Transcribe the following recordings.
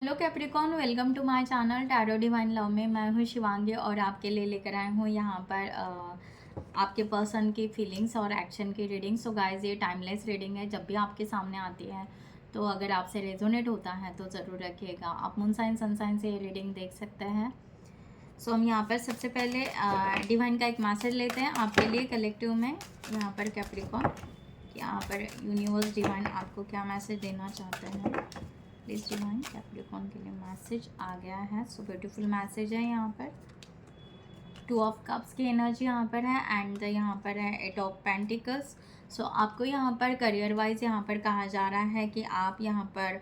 Hello Capricorn, welcome to my channel tarot divine love में। मैं हूँ शिवांगी और आपके लिए लेकर आई हूँ यहाँ पर आपके पर्सन की फीलिंग्स और एक्शन की रीडिंग। सो गाइस, ये टाइमलेस रीडिंग है, जब भी आपके सामने आती है तो अगर आपसे रेजोनेट होता है तो ज़रूर रखिएगा। आप मून साइन सन साइन से ये रीडिंग देख सकते हैं। सो हम यहाँ पर सबसे पहले डिवाइन का एक मैसेज लेते हैं आपके लिए कलेक्टिव में। यहाँ पर कैप्रिकॉन, यहाँ पर यूनिवर्स डिवाइन आपको क्या मैसेज देना चाहते हैं। प्लीज डिवाइन, कैप्रिकॉन के लिए मैसेज आ गया है। सो ब्यूटीफुल मैसेज है। यहाँ पर 2 ऑफ कप्स की एनर्जी यहाँ पर है एंड यहाँ पर है 8 ऑफ पेंटिकल्स। सो आपको यहाँ पर करियर वाइज यहाँ पर कहा जा रहा है कि आप यहाँ पर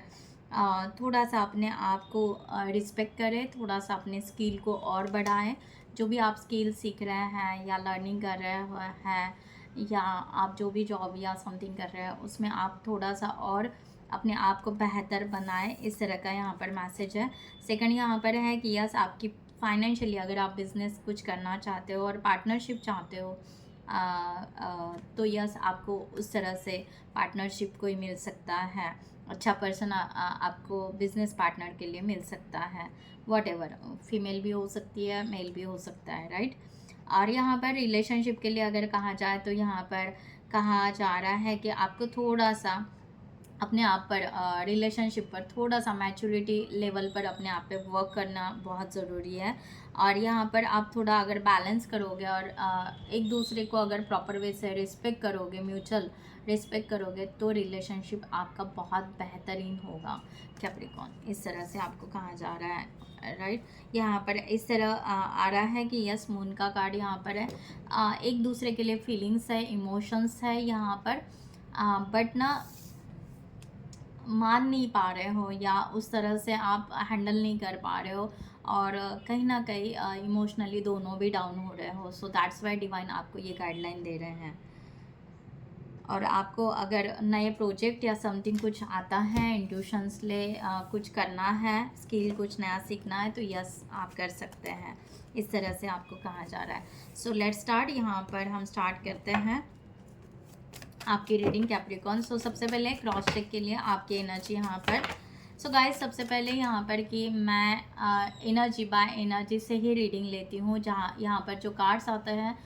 थोड़ा सा अपने आप को रिस्पेक्ट करें, थोड़ा सा अपने स्किल को और बढ़ाएं। जो भी आप स्किल सीख रहे हैं या लर्निंग कर रहे हैं या आप जो भी जॉब या समथिंग कर रहे हैं उसमें आप थोड़ा सा और अपने आप को बेहतर बनाएं, इस तरह का यहाँ पर मैसेज है। सेकंड यहाँ पर है कि यस, आपकी फाइनेंशियली अगर आप बिज़नेस कुछ करना चाहते हो और पार्टनरशिप चाहते हो तो यस, आपको उस तरह से पार्टनरशिप कोई मिल सकता है। अच्छा पर्सन आपको बिजनेस पार्टनर के लिए मिल सकता है। वॉट एवर, फीमेल भी हो सकती है, मेल भी हो सकता है, राइट। और यहाँ पर रिलेशनशिप के लिए अगर कहा जाए तो यहाँ पर कहा जा रहा है कि आपको थोड़ा सा अपने आप पर, रिलेशनशिप पर थोड़ा सा मैच्योरिटी लेवल पर अपने आप पे वर्क करना बहुत ज़रूरी है। और यहाँ पर आप थोड़ा अगर बैलेंस करोगे और एक दूसरे को अगर प्रॉपर वे से रिस्पेक्ट करोगे, म्यूचुअल रिस्पेक्ट करोगे, तो रिलेशनशिप आपका बहुत बेहतरीन होगा कैप्रिकॉन। इस तरह से आपको कहा जा रहा है, राइट। यहाँ पर इस तरह आ रहा है कि यस, मून का कार्ड यहाँ पर है। एक दूसरे के लिए फीलिंग्स है, इमोशंस है यहाँ पर, बट ना मान नहीं पा रहे हो या उस तरह से आप हैंडल नहीं कर पा रहे हो और कहीं ना कहीं इमोशनली दोनों भी डाउन हो रहे हो। सो दैट्स वाई डिवाइन आपको ये गाइडलाइन दे रहे हैं। और आपको अगर नए प्रोजेक्ट या समथिंग कुछ आता है, इंट्यूशंस ले कुछ करना है, स्किल कुछ नया सीखना है, तो यस, आप कर सकते हैं। इस तरह से आपको कहा जा रहा है। So let's start. यहाँ पर हम स्टार्ट करते हैं आपकी रीडिंग कैप्रिकॉन। सो सबसे पहले क्रॉस चेक के लिए आपकी एनर्जी यहाँ पर। सो गाइस, सबसे पहले यहाँ पर कि मैं एनर्जी बाय एनर्जी से ही रीडिंग लेती हूँ। जहाँ यहाँ पर जो कार्ड्स आते हैं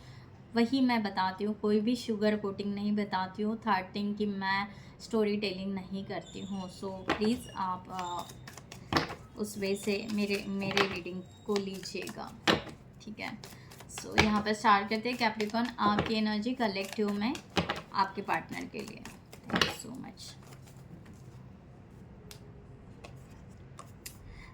वही मैं बताती हूँ, कोई भी शुगर कोटिंग नहीं बताती हूँ। थर्ड थिंग कि मैं स्टोरी टेलिंग नहीं करती हूँ। सो प्लीज़ आप उस वे से मेरे रीडिंग को लीजिएगा, ठीक है। सो यहाँ पर स्टार्ट करते हैं कैप्रिकॉन, आपकी एनर्जी कलेक्टिव में आपके पार्टनर के लिए। Thank you so much.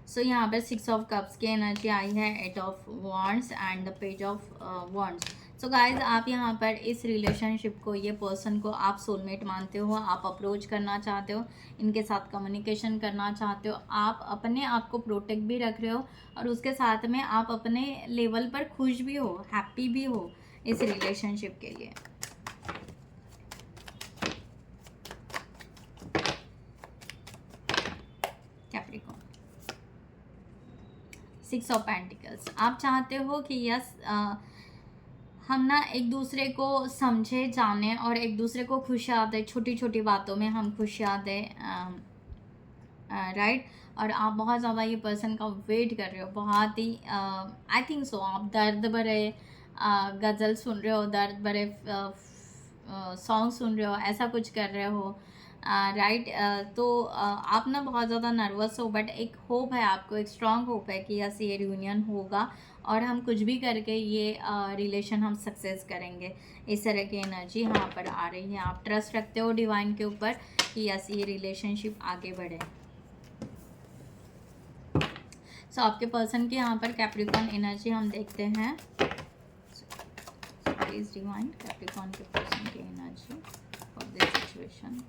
So यहाँ पर 6 ऑफ कप्स की एनर्जी आई है, 8 of wands and the page of wands. So guys, आप यहाँ पर इस रिलेशनशिप को, ये पर्सन को आप सोलमेट मानते हो, आप अप्रोच करना चाहते हो, इनके साथ कम्युनिकेशन करना चाहते हो, आप अपने आप को प्रोटेक्ट भी रख रहे हो और उसके साथ में आप अपने लेवल पर खुश भी हो, हैप्पी भी हो इस रिलेशनशिप के लिए। कैप्रिकॉन, 6 ऑफ पेंटिकल्स, आप चाहते हो कि यस, हम ना एक दूसरे को समझे, जाने और एक दूसरे को खुशियाँ दें, छोटी छोटी बातों में हम खुशियाँ दें, राइट। और आप बहुत ज़्यादा ये पर्सन का वेट कर रहे हो, बहुत ही आई थिंक सो आप दर्द भरे गज़ल सुन रहे हो, दर्द भरे सॉन्ग सुन रहे हो, ऐसा कुछ कर रहे हो, राइट। तो आप ना बहुत ज़्यादा नर्वस हो, बट एक होप है आपको, एक स्ट्रॉन्ग होप है कि यस, ये रियूनियन होगा और हम कुछ भी करके ये रिलेशन हम सक्सेस करेंगे। इस तरह की एनर्जी यहाँ पर आ रही है। आप ट्रस्ट रखते हो डिवाइन के ऊपर कि यस, ये रिलेशनशिप आगे बढ़े। सो आपके पर्सन के यहाँ पर कैप्रिकॉन एनर्जी हम देखते हैं। प्लीज डिवाइन, कैप्रिकॉन के पर्सन की energy for this situation.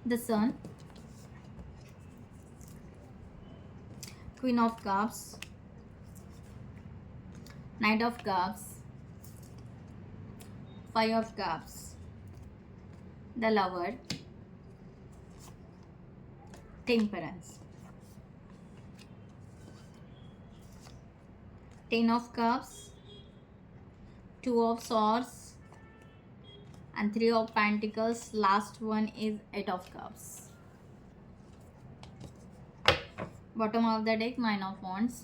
The Sun, Queen of Cups, Knight of Cups, 5 of Cups, the Lover, Temperance, 10 of cups, 2 of swords and 3 of pentacles. Last one is 8 of cups. Bottom of the deck, 9 of wands.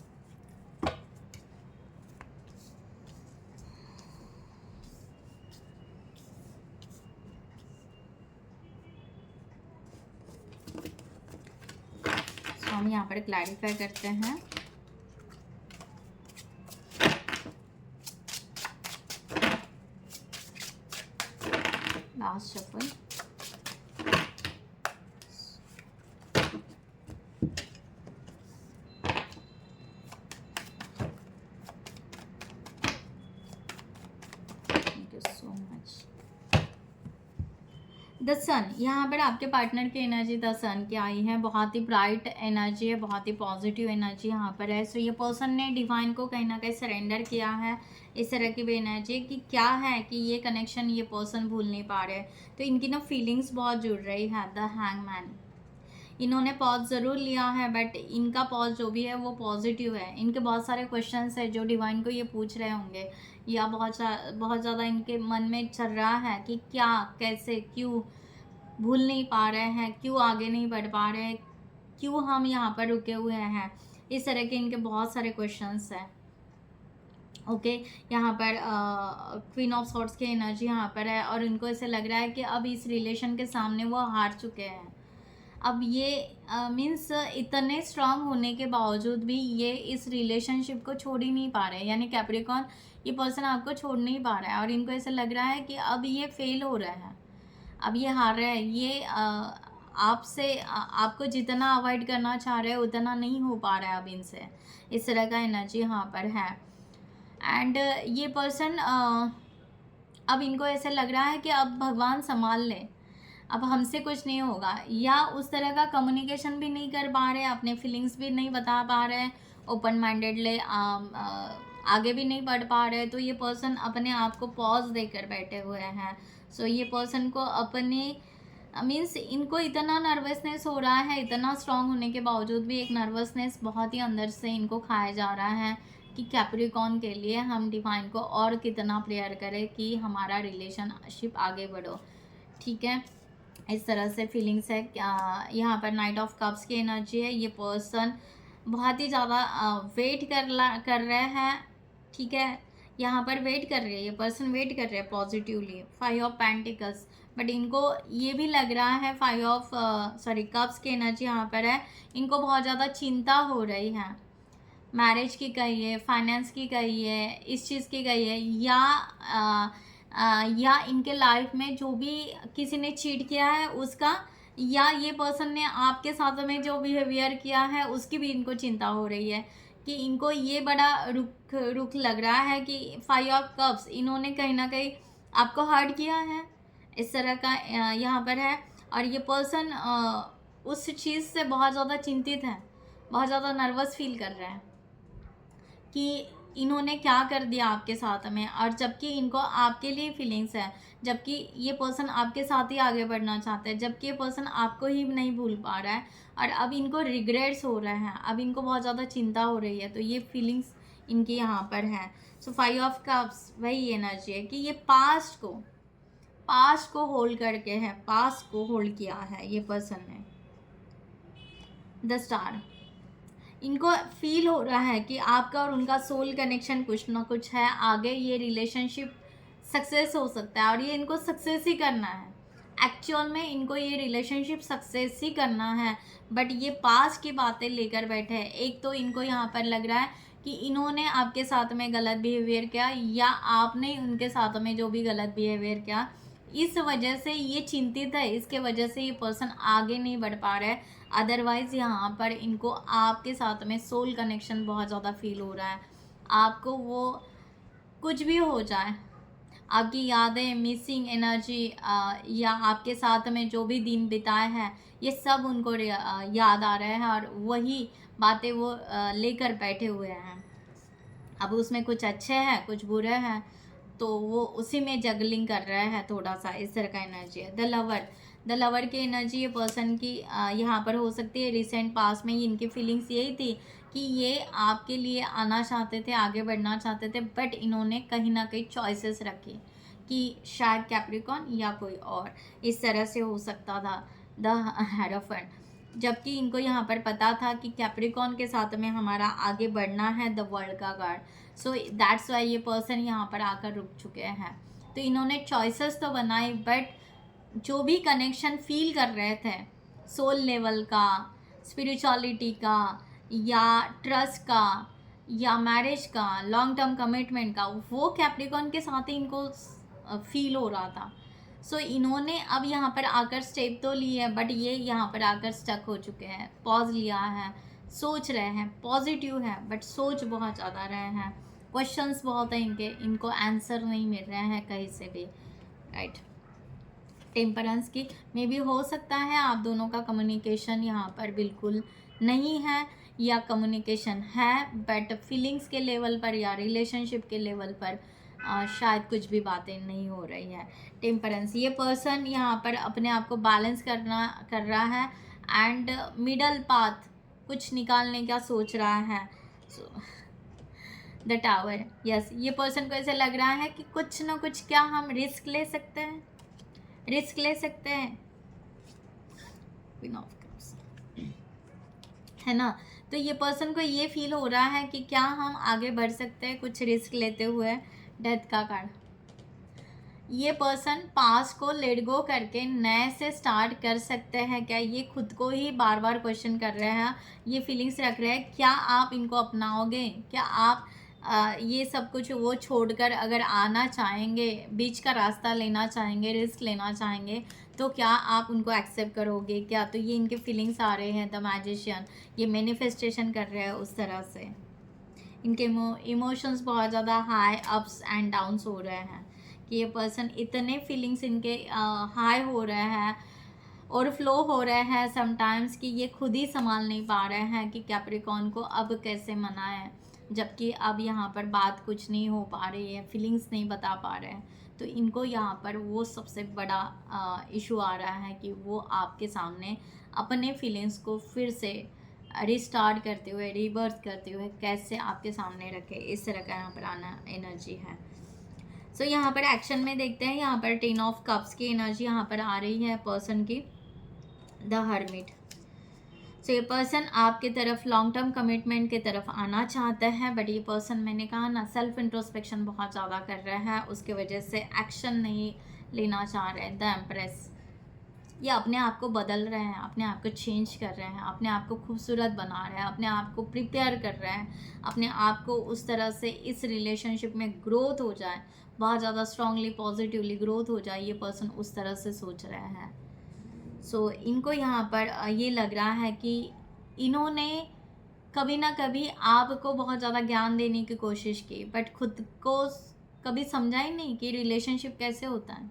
तो हम यहाँ पर clarify करते हैं. Last shuffle. Thank you so much. The sun, यहाँ पर आपके partner की एनर्जी द सन की आई है. बहुत ही ब्राइट एनर्जी है, बहुत ही पॉजिटिव एनर्जी यहाँ पर है. सो ये पर्सन ने डिवाइन को कहीं ना कहीं सरेंडर किया है. इस तरह की भी एनर्जी कि क्या है कि ये कनेक्शन ये पर्सन भूल नहीं पा रहे. तो इनकी ना फीलिंग्स बहुत जुड़ रही है. द हैंगमैन, इन्होंने पॉज ज़रूर लिया है बट इनका पॉज जो भी है वो पॉजिटिव है. इनके बहुत सारे क्वेश्चंस है जो डिवाइन को ये पूछ रहे होंगे या बहुत ज़्यादा इनके मन में चल रहा है कि क्या, कैसे, क्यों भूल नहीं पा रहे हैं, क्यों आगे नहीं बढ़ पा रहे हैं, क्यों हम यहाँ पर रुके हुए हैं. इस तरह के इनके बहुत सारे क्वेश्चंस हैं. ओके यहाँ पर क्वीन ऑफ सॉर्ड्स की एनर्जी यहाँ पर है और इनको ऐसे लग रहा है कि अब इस रिलेशन के सामने वो हार चुके हैं. अब ये मीन्स इतने स्ट्रांग होने के बावजूद भी ये इस रिलेशनशिप को छोड़ ही नहीं पा रहे हैं. यानी कैप्रिकॉर्न, ये पर्सन आपको छोड़ नहीं पा रहा है और इनको ऐसा लग रहा है कि अब ये फेल हो रहा है, अब ये हार रहा है. ये आपसे आपको जितना अवॉइड करना चाह रहे हैं उतना नहीं हो पा रहा है अब इनसे. इस तरह का एनर्जी यहाँ पर है. एंड ये पर्सन अब इनको ऐसा लग रहा है कि अब भगवान संभाल ले, अब हमसे कुछ नहीं होगा. या उस तरह का कम्युनिकेशन भी नहीं कर पा रहे, अपने फीलिंग्स भी नहीं बता पा रहे, ओपन माइंडेडली आगे भी नहीं बढ़ पा रहे. तो ये पर्सन अपने आप को पॉज देकर बैठे हुए हैं. सो ये पर्सन को अपने मीन्स इनको इतना नर्वसनेस हो रहा है, इतना स्ट्रांग होने के बावजूद भी एक नर्वसनेस बहुत ही अंदर से इनको खाया जा रहा है कि कैप्रिकॉर्न के लिए हम डिवाइन को और कितना प्रेयर करें कि हमारा रिलेशनशिप आगे बढ़ो. ठीक है, इस तरह से फीलिंग्स है. यहाँ पर नाइट ऑफ कप्स की एनर्जी है. ये पर्सन बहुत ही ज़्यादा वेट कर रहे हैं. ठीक है, यहाँ पर वेट कर रहे हैं, ये पर्सन वेट कर रहे हैं पॉजिटिवली. 5 ऑफ पेंटिकल्स, बट इनको ये भी लग रहा है 5 ऑफ कप्स की एनर्जी यहाँ पर है. इनको बहुत ज़्यादा चिंता हो रही है. मैरिज की कहिए, फाइनेंस की कहिए, इस चीज़ की कहिए, या इनके लाइफ में जो भी किसी ने चीट किया है उसका, या ये पर्सन ने आपके साथ में जो बिहेवियर किया है उसकी भी इनको चिंता हो रही है. कि इनको ये बड़ा रुख लग रहा है कि 5 ऑफ कप्स, इन्होंने कहीं ना कहीं आपको हर्ट किया है. इस तरह का यहाँ पर है. और ये पर्सन उस चीज़ से बहुत ज़्यादा चिंतित है, बहुत ज़्यादा नर्वस फील कर रहा है कि इन्होंने क्या कर दिया आपके साथ में. और जबकि इनको आपके लिए फीलिंग्स है, जबकि ये पर्सन आपके साथ ही आगे बढ़ना चाहता है, जबकि ये पर्सन आपको ही नहीं भूल पा रहा है और अब इनको रिग्रेट्स हो रहे हैं, अब इनको बहुत ज़्यादा चिंता हो रही है. तो ये फीलिंग्स इनकी यहाँ पर है. सो 5 ऑफ कप्स वही एनर्जी है कि ये पास्ट को होल्ड करके है, पास्ट को होल्ड किया है ये पर्सन ने. द स्टार, इनको फील हो रहा है कि आपका और उनका सोल कनेक्शन कुछ ना कुछ है. आगे ये रिलेशनशिप सक्सेस हो सकता है और ये इनको सक्सेस ही करना है. एक्चुअल में इनको ये रिलेशनशिप सक्सेस ही करना है, बट ये पास्ट की बातें लेकर बैठे हैं. एक तो इनको यहाँ पर लग रहा है कि इन्होंने आपके साथ में गलत बिहेवियर किया या आपने उनके साथ में जो भी गलत बिहेवियर किया, इस वजह से ये चिंतित है. इसके वजह से ये पर्सन आगे नहीं बढ़ पा रहा है. अदरवाइज़ यहाँ पर इनको आपके साथ में सोल कनेक्शन बहुत ज़्यादा फील हो रहा है. आपको वो कुछ भी हो जाए, आपकी यादें, मिसिंग एनर्जी या आपके साथ में जो भी दिन बिताए हैं, ये सब उनको याद आ रहे हैं और वही बातें वो लेकर बैठे हुए हैं. अब उसमें कुछ अच्छे हैं, कुछ बुरे हैं, तो वो उसी में जगलिंग कर रहे हैं थोड़ा सा. इस तरह का एनर्जी है. द लवर, द लवर की एनर्जी ये पर्सन की यहाँ पर हो सकती है रिसेंट पास्ट में ही इनकी फीलिंग्स यही थी कि ये आपके लिए आना चाहते थे, आगे बढ़ना चाहते थे, बट इन्होंने कहीं ना कहीं चॉइसेस रखी कि शायद कैप्रिकॉन या कोई और, इस तरह से हो सकता था द हेरोफेंट। जबकि इनको यहाँ पर पता था कि कैप्रिकॉन के साथ में हमारा आगे बढ़ना है, द वर्ल्ड का कार्ड। सो दैट्स वाई ये पर्सन यहाँ पर आकर रुक चुके हैं। तो इन्होंने चॉइसेस तो बनाई, बट जो भी कनेक्शन फील कर रहे थे सोल लेवल का, स्पिरिचुअलिटी का, या ट्रस्ट का, या मैरिज का, लॉन्ग टर्म कमिटमेंट का, वो कैप्रिकॉन के साथ ही इनको फील हो रहा था। सो इन्होंने अब यहाँ पर आकर स्टेप तो ली है, बट ये यहाँ पर आकर स्टक हो चुके हैं, पॉज लिया है, सोच रहे हैं, पॉजिटिव है बट सोच बहुत ज़्यादा रहे हैं, क्वेश्चंस बहुत हैं इनको आंसर नहीं मिल रहे हैं कहीं से भी, राइट। टेम्परेंस की मे भी हो सकता है आप दोनों का कम्युनिकेशन यहाँ पर बिल्कुल नहीं है, या कम्युनिकेशन है बट फीलिंग्स के लेवल पर या रिलेशनशिप के लेवल पर शायद कुछ भी बातें नहीं हो रही है। टेम्परेंस, ये पर्सन यहाँ पर अपने आप को बैलेंस कर रहा है एंड मिडल पाथ कुछ निकालने का सोच रहा है। द टावर, यस, ये पर्सन को ऐसे लग रहा है कि कुछ ना कुछ क्या हम रिस्क ले सकते हैं, रिस्क ले सकते हैं, है ना। तो ये पर्सन को ये फील हो रहा है कि क्या हम आगे बढ़ सकते हैं कुछ रिस्क लेते हुए। डेथ का कार्ड, ये पर्सन पास्ट को लेट गो करके नए से स्टार्ट कर सकते हैं क्या, ये खुद को ही बार बार क्वेश्चन कर रहे हैं, ये फीलिंग्स रख रहे हैं, क्या आप इनको अपनाओगे, क्या आप ये सब कुछ वो छोड़कर अगर आना चाहेंगे, बीच का रास्ता लेना चाहेंगे, रिस्क लेना चाहेंगे, तो क्या आप उनको एक्सेप्ट करोगे क्या। तो ये इनके फीलिंग्स आ रहे हैं। द मैजिशियन, ये मैनिफेस्टेशन कर रहे हैं उस तरह से, इनके इमोशंस बहुत ज़्यादा हाई अप्स एंड डाउन्स हो रहे हैं कि ये पर्सन इतने फीलिंग्स इनके हाई हो रहे हैं और फ्लो हो रहे हैं समटाइम्स कि ये खुद ही संभाल नहीं पा रहे हैं कि कैप्रिकॉन को अब कैसे मनाएं, जबकि अब यहाँ पर बात कुछ नहीं हो पा रही है, फीलिंग्स नहीं बता पा रहे हैं। तो इनको यहाँ पर वो सबसे बड़ा इशू आ रहा है कि वो आपके सामने अपने फीलिंग्स को फिर से रिस्टार्ट करते हुए, रीबर्थ करते हुए कैसे आपके सामने रखे, इस तरह का यहाँ पर आना एनर्जी है। सो यहाँ पर एक्शन में देखते हैं, यहाँ पर 10 ऑफ कप्स की एनर्जी यहाँ पर आ रही है पर्सन की। द हर्मिट, सो ये पर्सन आपके तरफ लॉन्ग टर्म कमिटमेंट की तरफ आना चाहता है, बट ये पर्सन, मैंने कहा ना, सेल्फ इंट्रोस्पेक्शन बहुत ज़्यादा कर रहा है, उसके वजह से एक्शन नहीं लेना चाह रहे हैं। द एम्प्रेस, ये अपने आप को बदल रहे हैं, अपने आप को चेंज कर रहे हैं, अपने आप को खूबसूरत बना रहे हैं, अपने आप को प्रिपेयर कर रहे हैं, अपने आप को उस तरह से इस रिलेशनशिप में ग्रोथ हो जाए, बहुत ज़्यादा स्ट्रांगली पॉजिटिवली ग्रोथ हो जाए, ये पर्सन उस तरह से सोच रहे हैं। सो इनको यहाँ पर ये लग रहा है कि इन्होंने कभी ना कभी आपको बहुत ज़्यादा ज्ञान देने की कोशिश की, बट खुद को कभी समझा ही नहीं कि रिलेशनशिप कैसे होता है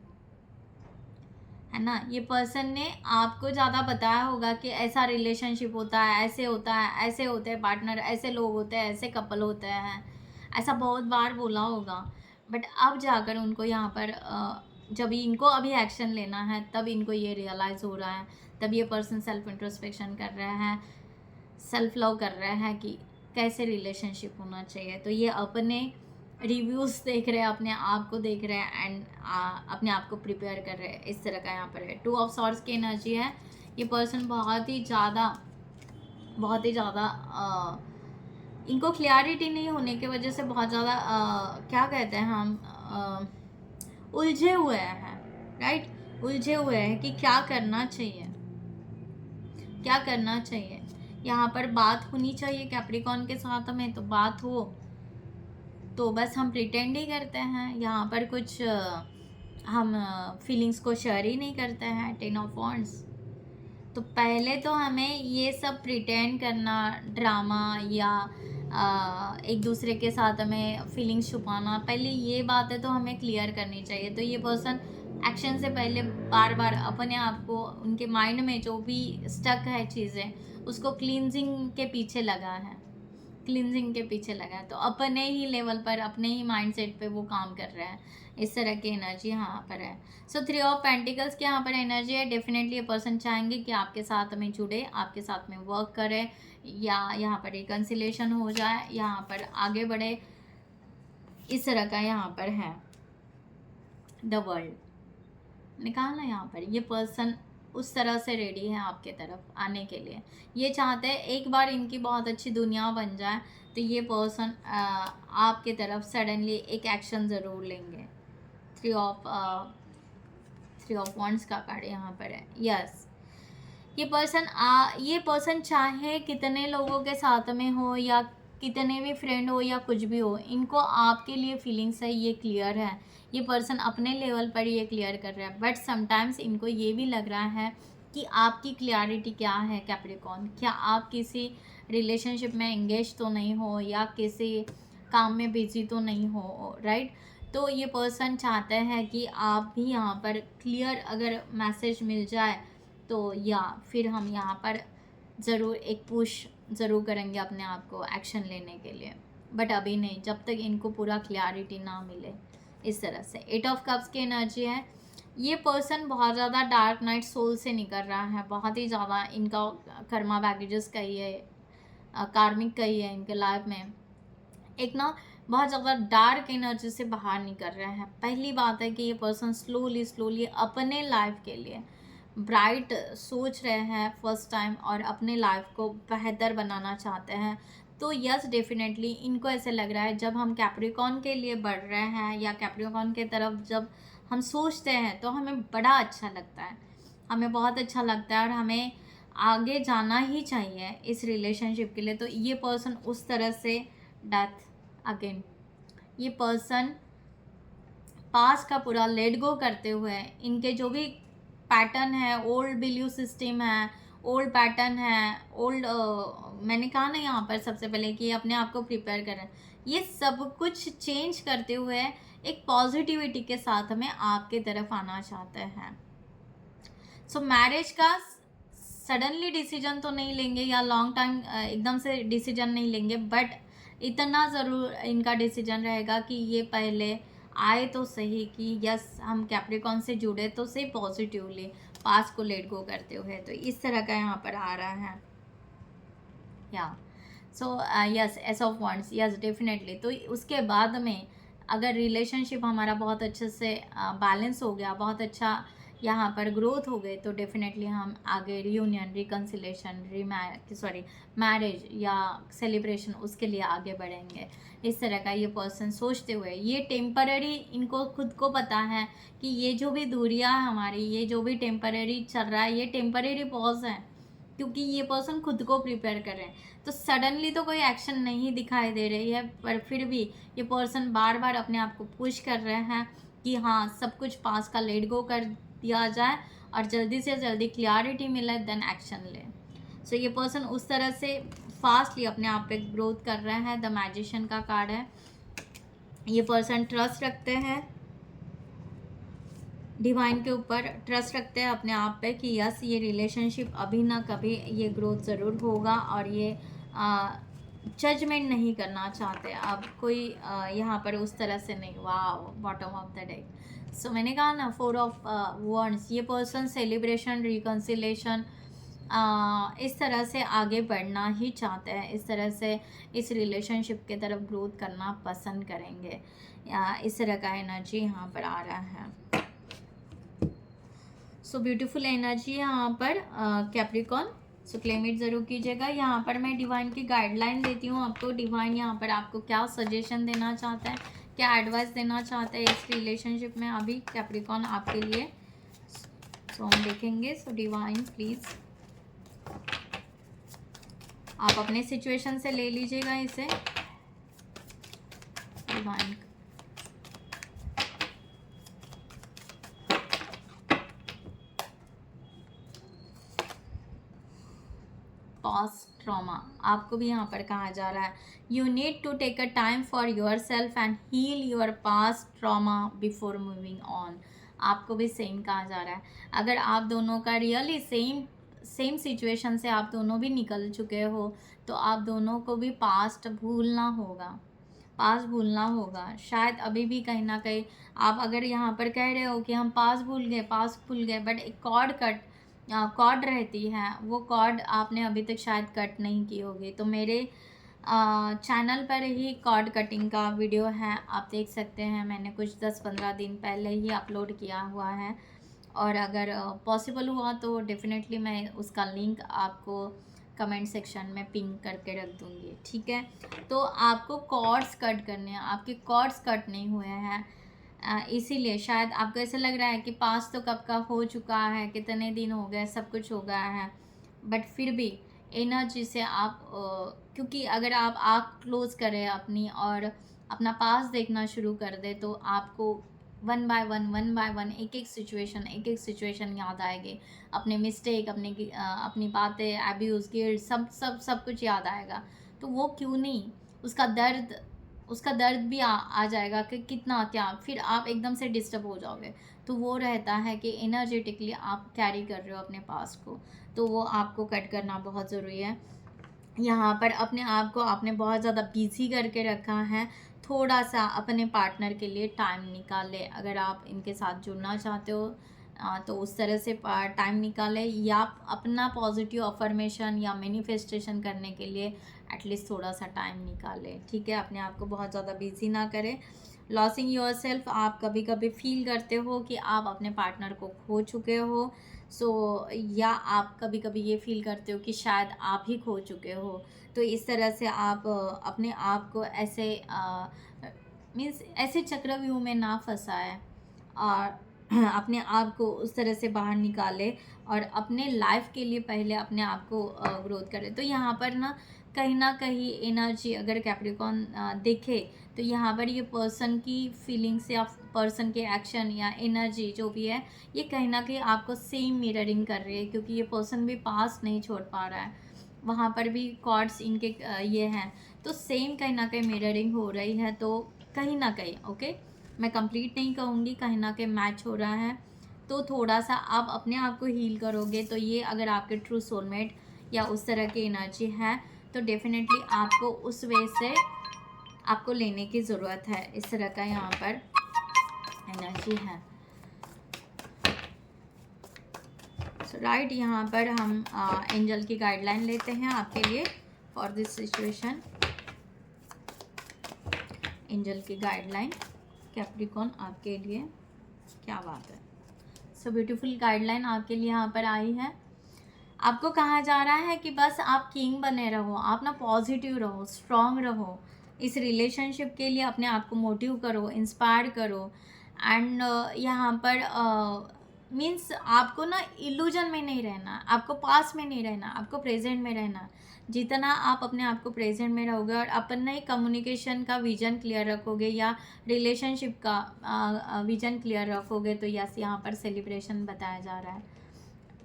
ना। ये पर्सन ने आपको ज़्यादा बताया होगा कि ऐसा रिलेशनशिप होता है, ऐसे होता है, ऐसे होते हैं पार्टनर, ऐसे लोग होते हैं, ऐसे कपल होते हैं, ऐसा बहुत बार बोला होगा, बट अब जाकर उनको यहाँ पर जब इनको अभी एक्शन लेना है तब इनको ये रियलाइज़ हो रहा है, तब ये पर्सन सेल्फ इंट्रोस्पेक्शन कर रहे हैं, सेल्फ लव कर रहे हैं कि कैसे रिलेशनशिप होना चाहिए। तो ये अपने रिव्यूज़ देख रहे हैं, अपने आप को देख रहे हैं एंड अपने आप को प्रिपेयर कर रहे हैं, इस तरह का यहाँ पर है। 2 ऑफ सॉर्ड्स की एनर्जी है। ये पर्सन बहुत ही ज़्यादा इनको क्लियरिटी नहीं होने की वजह से बहुत ज़्यादा क्या कहते हैं हम, उलझे हुए हैं, राइट, उलझे हुए हैं कि क्या करना चाहिए, क्या करना चाहिए। यहाँ पर बात होनी चाहिए कैप्रिकॉन के साथ में, तो बात हो तो बस हम प्रिटेंड ही करते हैं, यहाँ पर कुछ हम फीलिंग्स को शेयर ही नहीं करते हैं। 10 ऑफ वॉन्ड्स, तो पहले तो हमें ये सब प्रिटेंड करना, ड्रामा या एक दूसरे के साथ हमें फीलिंग्स छुपाना, पहले ये बातें तो हमें क्लियर करनी चाहिए। तो ये पर्सन एक्शन से पहले बार बार अपने आप को, उनके माइंड में जो भी स्टक है चीज़ें, उसको क्लींजिंग के पीछे लगा है, क्लिनजिंग के पीछे लगा है, तो अपने ही लेवल पर, अपने ही माइंडसेट पे वो काम कर रहा है। इस तरह की एनर्जी यहाँ पर है। सो 3 ऑफ पेंटिकल्स की यहाँ पर एनर्जी है। डेफिनेटली ये पर्सन चाहेंगे कि आपके साथ में जुड़े, आपके साथ में वर्क करे, या यहाँ पर रिकन्सिलेशन हो जाए, यहाँ पर आगे बढ़े, इस तरह का यहाँ पर है। द वर्ल्ड निकालना यहाँ पर, ये पर्सन उस तरह से रेडी है आपके तरफ आने के लिए। ये चाहते हैं एक बार इनकी बहुत अच्छी दुनिया बन जाए तो ये पर्सन आपके तरफ सडनली एक एक्शन ज़रूर लेंगे। 3 ऑफ वॉन्ड्स का कार्ड यहाँ पर है। यस, ये पर्सन चाहे कितने लोगों के साथ में हो या कितने भी फ्रेंड हो या कुछ भी हो, इनको आपके लिए फीलिंग्स है, ये क्लियर है। ये पर्सन अपने लेवल पर ये क्लियर कर रहा है, बट समटाइम्स इनको ये भी लग रहा है कि आपकी क्लियरिटी क्या है कैप्रिकॉर्न, क्या आप किसी रिलेशनशिप में एंगेज तो नहीं हो या किसी काम में बिजी तो नहीं हो, राइट। तो ये पर्सन चाहते हैं कि आप भी यहाँ पर क्लियर अगर मैसेज मिल जाए तो, या फिर हम यहाँ पर ज़रूर एक पुश ज़रूर करेंगे अपने आप को एक्शन लेने के लिए, बट अभी नहीं, जब तक इनको पूरा क्लैरिटी ना मिले। इस तरह से 8 ऑफ कप्स की एनर्जी है। ये पर्सन बहुत ज़्यादा डार्क नाइट सोल से निकल रहा है, बहुत ही ज़्यादा इनका कर्मा बैगेजेस का ही है, कार्मिक का ही है इनके लाइफ में। एक ना बहुत ज़्यादा डार्क एनर्जी से बाहर निकल रहे हैं। पहली बात है कि ये पर्सन स्लोली अपने लाइफ के लिए ब्राइट सोच रहे हैं फर्स्ट टाइम, और अपने लाइफ को बेहतर बनाना चाहते हैं। तो यस, डेफिनेटली इनको ऐसे लग रहा है जब हम कैप्रिकॉर्न के लिए बढ़ रहे हैं या कैप्रिकॉर्न के तरफ जब हम सोचते हैं तो हमें बड़ा अच्छा लगता है, हमें बहुत अच्छा लगता है और हमें आगे जाना ही चाहिए इस रिलेशनशिप के लिए। तो ये पर्सन उस तरह से डेथ अगेन, ये पर्सन पास का पूरा लेट गो करते हुए इनके जो भी पैटर्न है, ओल्ड बिलीव सिस्टम है, ओल्ड पैटर्न है, ओल्ड मैंने कहा ना यहाँ पर सबसे पहले कि अपने आप को प्रिपेयर करें, ये सब कुछ चेंज करते हुए एक पॉजिटिविटी के साथ में आपके तरफ आना चाहते हैं। सो मैरिज का सडनली डिसीजन तो नहीं लेंगे या लॉन्ग टाइम एकदम से डिसीजन नहीं लेंगे, बट इतना ज़रूर इनका डिसीजन रहेगा कि ये पहले आए तो सही कि यस हम कैप्रिकॉर्न से जुड़े तो सही पॉजिटिवली, पास को लेट गो करते हुए। तो इस तरह का यहाँ पर आ रहा है या so yes, S of wands, yes definitely. तो उसके बाद में अगर रिलेशनशिप हमारा बहुत अच्छे से बैलेंस हो गया, बहुत अच्छा यहाँ पर ग्रोथ हो गई, तो डेफिनेटली हम आगे रियूनियन, रिकन्सिलेशन, मैरिज या सेलिब्रेशन उसके लिए आगे बढ़ेंगे। इस तरह का ये पर्सन सोचते हुए, ये टेम्पररी, इनको खुद को पता है कि ये जो भी दूरियां हमारी, ये जो भी टेम्पररी चल रहा है, ये टेम्पररी पॉज है, क्योंकि ये पर्सन खुद को प्रिपेयर कर रहे हैं। तो सडनली तो कोई एक्शन नहीं दिखाई दे रही है, पर फिर भी ये पर्सन बार बार अपने आप को पुश कर रहे हैं कि हाँ सब कुछ पास का लेट गो कर दिया जाए और जल्दी से जल्दी क्लियरिटी मिले, देन एक्शन ले। सो ये पर्सन उस तरह से फास्टली अपने आप पे ग्रोथ कर रहे हैं। द मैजिशियन का कार्ड है। ये पर्सन ट्रस्ट रखते हैं डिवाइन के ऊपर, ट्रस्ट रखते हैं अपने आप पे कि यस ये रिलेशनशिप अभी ना कभी ये ग्रोथ ज़रूर होगा, और ये जजमेंट नहीं करना चाहते अब कोई यहाँ पर उस तरह से नहीं। वाह, बॉटम ऑफ द डेक। सो मैंने कहा ना 4 ऑफ वॉन्ड्स, ये पर्सन सेलिब्रेशन, रिकन्सिलेशन, इस तरह से आगे बढ़ना ही चाहते हैं, इस तरह से इस रिलेशनशिप के तरफ ग्रोथ करना पसंद करेंगे। इस तरह का एनर्जी यहाँ पर आ रहा है। सो ब्यूटीफुल एनर्जी है यहाँ पर कैप्रिकॉर्न। सो क्लेम इट ज़रूर कीजिएगा। यहाँ पर मैं डिवाइन की गाइडलाइन देती हूँ आपको। डिवाइन यहाँ पर आपको क्या सजेशन देना चाहता है, क्या एडवाइस देना चाहता है इस रिलेशनशिप में अभी कैप्रिकॉर्न आपके लिए। सो हम देखेंगे। सो डिवाइन प्लीज़ आप अपने सिचुएशन से ले लीजिएगा इसे। डिवाइन पास्ट ट्रॉमा आपको भी यहाँ पर कहा जा रहा है। You need to take a time for yourself and heal your past trauma before moving on. आपको भी सेम कहा जा रहा है। अगर आप दोनों का रियली सेम सेम सिचुएशन से आप दोनों भी निकल चुके हो, तो आप दोनों को भी पास्ट भूलना होगा, पास भूलना होगा। शायद अभी भी कहीं ना कहीं आप अगर यहाँ पर कह रहे हो कि हम पास भूल गए, पास भूल गए, बट एक कॉर्ड रहती है, वो कॉर्ड आपने अभी तक शायद कट नहीं की होगी। तो मेरे चैनल पर ही कॉर्ड कटिंग का वीडियो है, आप देख सकते हैं। मैंने कुछ 10-15 दिन पहले ही अपलोड किया हुआ है, और अगर पॉसिबल हुआ तो डेफिनेटली मैं उसका लिंक आपको कमेंट सेक्शन में पिन करके रख दूँगी, ठीक है। तो आपको कॉर्ड्स कट करने हैं, आपके कॉर्ड्स कट नहीं हुए हैं, इसीलिए शायद आपको ऐसा लग रहा है कि पास तो कब का हो चुका है, कितने दिन हो गए, सब कुछ हो गया है, बट फिर भी एनर्जी से आप क्योंकि अगर आप आँख क्लोज करें अपनी और अपना पास देखना शुरू कर दे, तो आपको वन बाय वन एक एक सिचुएशन याद आएगी। अपने मिस्टेक, अपनी बातें, अब्यूज़, गिल्ट, सब कुछ याद आएगा। तो वो क्यों नहीं, उसका दर्द भी आ जाएगा कि कितना क्या, फिर आप एकदम से डिस्टर्ब हो जाओगे। तो वो रहता है कि एनर्जेटिकली आप कैरी कर रहे हो अपने पास को, तो वो आपको कट करना बहुत ज़रूरी है। यहाँ पर अपने आप को आपने बहुत ज़्यादा बिज़ी करके रखा है, थोड़ा-सा अपने पार्टनर के लिए टाइम निकालें। अगर आप इनके साथ जुड़ना चाहते हो तो उस तरह से टाइम निकालें, या अपना पॉजिटिव अफ़र्मेशन या मैनिफेस्टेशन करने के लिए एटलीस्ट थोड़ा-सा टाइम निकालें, ठीक है? अपने आप को बहुत ज़्यादा बिज़ी ना करें। लॉसिंग योरसेल्फ, आप कभी-कभी फ़ील करते हो कि आप अपने पार्टनर को खो चुके हो, या आप कभी-कभी ये फ़ील करते हो कि शायद आप ही खो चुके हो। तो इस तरह से आप अपने आप को ऐसे मीन्स ऐसे चक्रव्यूह में ना फँसाएँ, और अपने आप को उस तरह से बाहर निकालें, और अपने लाइफ़ के लिए पहले अपने आप को ग्रोथ करें। तो यहाँ पर ना कहीं न कहीं एनर्जी अगर कैप्रिकॉर्न दिखे, तो यहाँ पर ये पर्सन की फीलिंग्स या पर्सन के एक्शन या एनर्जी जो भी है, ये कहीं न कहीं आपको सेम मिररिंग कर रही है, क्योंकि ये पर्सन भी पास नहीं छोड़ पा रहा है। वहाँ पर भी कॉर्ड्स इनके ये हैं, तो सेम कहीं न कहीं मिररिंग हो रही है। तो कहीं न कहीं ओके, मैं कंप्लीट नहीं कहूँगी, कहीं न कहीं मैच हो रहा है। तो थोड़ा-सा आप अपने आप को हील करोगे, तो ये अगर आपके ट्रू सोलमेट या उस तरह की एनर्जी है, तो डेफ़िनेटली आपको उस वे से आपको लेने की ज़रूरत है। इस तरह का यहाँ पर एनर्जी है। राइट, यहाँ पर हम एंजल की गाइडलाइन लेते हैं आपके लिए फॉर दिस सिचुएशन। एंजल की गाइडलाइन कैप्रिकॉर्न आपके लिए, क्या बात है। सो ब्यूटीफुल गाइडलाइन आपके लिए यहाँ पर आई है। आपको कहा जा रहा है कि बस आप किंग बने रहो, आप ना पॉजिटिव रहो, स्ट्रांग रहो, इस रिलेशनशिप के लिए अपने आप को मोटिव करो, इंस्पायर करो। एंड यहाँ पर मीन्स आपको ना इल्यूजन में नहीं रहना, आपको पास में नहीं रहना, आपको प्रेजेंट में रहना। जितना आप अपने आप को प्रेजेंट में रहोगे और अपने कम्युनिकेशन का विजन क्लियर रखोगे, या रिलेशनशिप का विजन क्लियर रखोगे, तो यस, यहाँ पर सेलिब्रेशन बताया जा रहा है।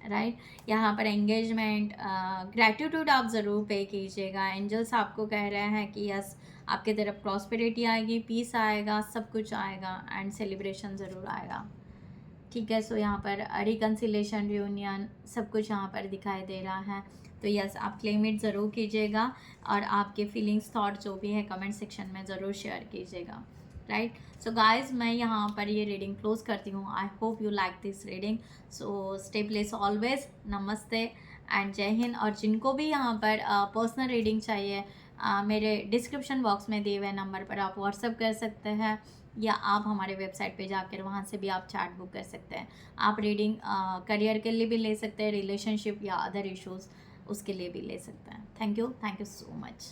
राइट, यहाँ पर एंगेजमेंट, ग्रैटिट्यूड आप ज़रूर पे कीजिएगा। एंजल्स आपको कह रहे हैं कि यस, आपके तरफ प्रॉस्पेरिटी आएगी, पीस आएगा, सब कुछ आएगा, एंड सेलिब्रेशन ज़रूर आएगा, ठीक है। सो यहाँ पर रिकन्सिलेशन, रियूनियन, सब कुछ यहाँ पर दिखाई दे रहा है। तो यस, आप क्लेम इट ज़रूर कीजिएगा, और आपके फीलिंग्स, थॉट जो भी है कमेंट सेक्शन में ज़रूर शेयर कीजिएगा। राइट, सो गाइज, मैं यहाँ पर ये रीडिंग क्लोज करती हूँ। I hope you like this reading. So stay bless always, नमस्ते एंड जय हिंद। और जिनको भी यहाँ पर पर्सनल रीडिंग चाहिए, मेरे डिस्क्रिप्शन बॉक्स में दिए हुए नंबर पर आप व्हाट्सअप कर सकते हैं, या आप हमारे वेबसाइट पे जाकर वहाँ से भी आप चैट बुक कर सकते हैं। आप रीडिंग करियर के लिए भी ले सकते हैं, रिलेशनशिप या अदर इश्यूज़, उसके लिए भी ले सकते हैं। Thank you so much.